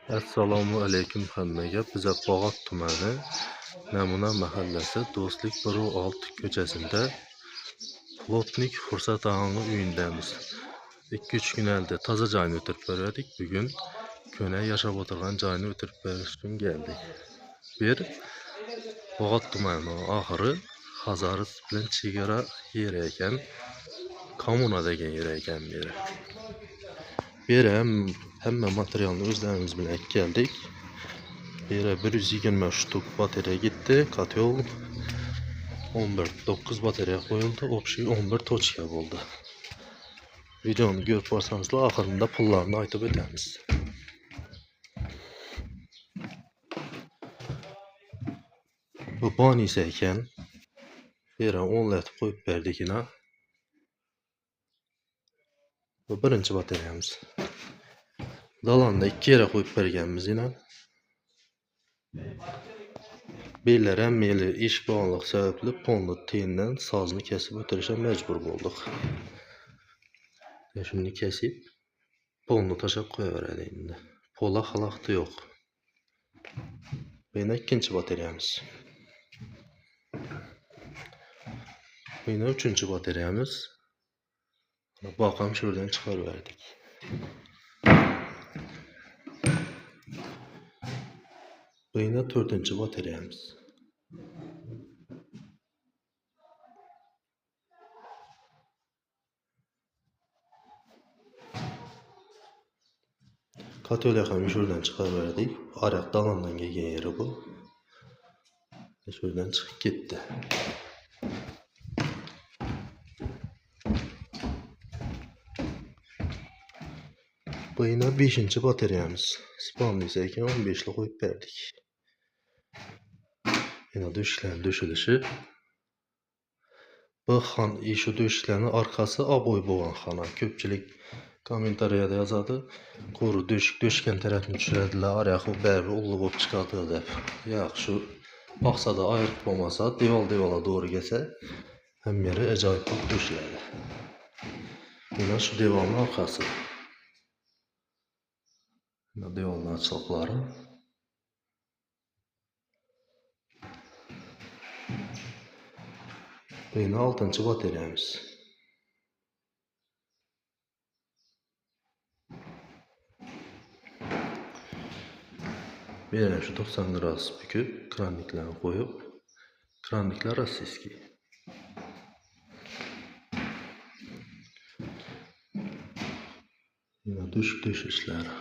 Assalomu alaykum hammaga. Biza Bog'ot tumani Namuna mahallasi Do'stlik 1-6 ko'chasida Plotnik Fursat og'aning uyindamiz. 2-3 kun oldi toza joyni o'tirib ko'rdik. Bugun ko'na yashab o'tirgan joyni o'tirib ko'rish uchun keldik. Bir Bog'ot tumani oxiri Hazaris bilan chegara yeri ekan, kommuna degan yer ekan beri. Beri hamma materialni o'zlarimiz bilan keldik. Beri 120 shtuk batareya gitti, kotel 9 batareya qo'yildi, общий 11 tochka bo'ldi. Videoni ko'rib borsanizlar, oxirida pullarni aytib o'tamiz. Bu bonus ekan. Beri 10 latib qo'yib berdikina. Bu birinchi batareyamiz. Dalanda 2 yere qo'yib berganmiz yana. Beyler emmeli iş bağlılık sebepli polni tiyindan sazını kesip o'tirishga mecbur bo'ldik. Şimdi kesip polni taşab qo'yaveradi endi. Pola xalaqti yo'q. Bu yana ikkinchi batareyamiz. Bu yana uchinchi batareyamiz. Bakam şuradan çıkarıverdik. Bu yana 4-cü batareyamiz. Katölye hem şuradan çıkarıverdik. Arak dalandan gelgen yeri bu. Şuradan çıkıp gitti. Bu yine 5-ci batareyamiz. Spamlı ise 15'li koyup verdik. Yine döşüklerin döşülüşü. Bu şu döşüklerin arkası aboy boğan xana. Köpçülük kommentariyada yazadı. Koru döşükən tərəfini düşürədilər. Araq o bərbi ulluğub çıxadı deyib. Yox, şu baxsada ayrıq olmasa, devala doğru gəlsə, həm yeri acayip döşülədi. Yine şu devalın arkası. Yine devalın açıqları. Bu yine 6-cı batareyamiz. Bir şu 90 gradus büküp kranliklerini koyup, kranlikler rossiyski. Yine düşüşler.